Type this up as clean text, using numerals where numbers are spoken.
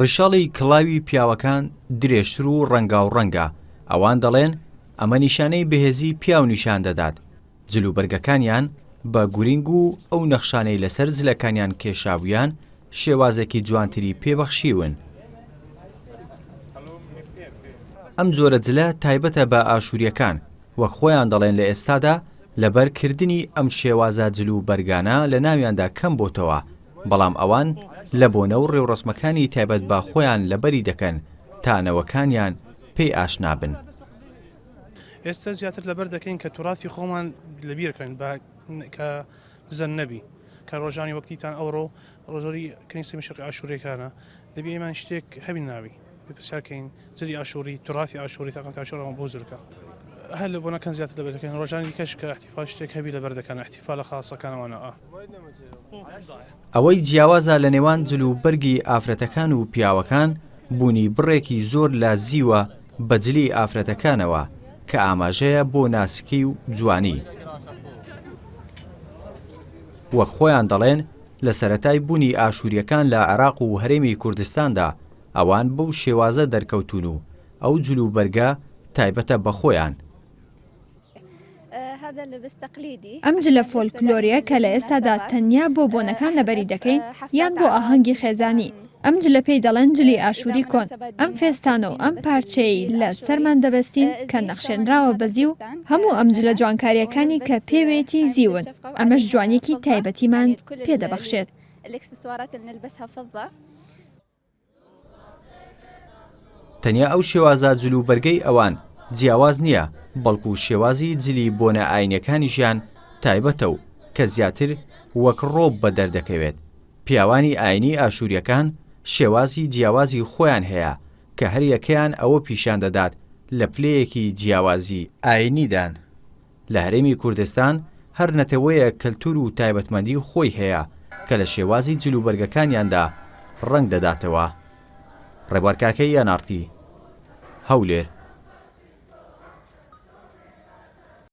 ڕیشاڵی کڵاوی پیاوەکان درێژتر و ڕەنگاو ئەوان دەڵێن ئەمە نیشانەی بەهێزی پیاو نیشان دەدات. جلوبەرگەکانیان بە گورینگ و ئەو نەخشانەی لەسەر جلەکانیان کێشابوویان شێوازێکی جوانتری پێبەخشیون. ئەم جۆرە جلە تایبەتە بە ئاشووریەکان وەک خۆیان دەڵێن لە ئێستادا لەبەر کردنی ئەم شێوازە جلوبەرگانە لە ناویاندا کەم بۆتەوە، بەڵام ئەوان لە بۆنە و ڕێوڕسمەکانی تایبەت بە خۆیان لەبەری دەکەن تا نەوەکانیان پێی ئاشنا بن. ئێستا زیاتر لەبەر دەکەین کە توراثی خۆمان لەبیرکەین کە بزەن نەبی کە ڕۆژانی وەکتیتان ئەوڕۆ ڕۆژۆری کنیسەی مشرقی ئاشوورەکانە دەبێ ئێمان شتێک هەبین ناوی پرسیارکەین جلی ئاشووری توراثی ئاشووری تاقەت ئاشوورەوە بۆ زورکە هەر لە بۆنەکان زیاتر لەبەر دەکەین ڕۆژانی دیکەش کە احتیفال شتێک هەبی لەبەر دەکەن احتیفالە خاصەکانەوەنە. ئەوەی جیاوازە لە نێوان جلوبەرگی ئافرەتەکان و پیاوەکان بوونی بڕێکی زۆر لازیوە بە جلی ئافرەتەکانەوە کە ئاماژەیە بۆ ناسکی و جوانی. وەک خۆیان دەڵێن لە سەرەتای بوونی ئاشووریەکان لە عێراق و هەرێمی کوردستاندا ئەوان بەو شێوازە دەرکەوتون و ئەو جلوبەرگە تایبەتە بە خۆیان. ئەم جلە فۆلکلۆریە کە لە ئێستادا تەنیا بۆ بۆنەکان لەبەری دەکەین یان بۆ ئاهەنگی خێزانی. ئەم جلە پێی دەڵێن جلی ئاشووری کۆن. ئەم فێستانە و ئەم پارچەی لە سەرمان دەبەستین کە نەخشێنراوە بەزی و هەموو ئەم جلە جوانکاریەکانی کە پێوێتی زیون ئەمەش جوانێکی تایبەتیمان پێدەبەخشێت. تەنیا ئەو شێوازە جلوبەرگەی ئەوان جیاواز نییە، بەڵکو شێوازی جلی بۆنە ئاینەکانیشیان تایبەتە و کە زیاتر وەک ڕۆب بە دەردەکەوێت. پیاوانی ئاینی ئاشووریەکان شێوازی جیاوازی خۆیان هەیە کە هەر یەکەیان ئەوە پیشان دەدات لە پلەیەکی جیاوازی ئاینیدان. لە هەرێمی کوردستان هەر نەتەوەیە کەلتور و تایبەتمەندی خۆی هەیە کە لە شێوازی جلوبەرگەکانیاندا ڕەنگ دەداتەوە. ڕێبوارکاکەی یانارتی هەولێر.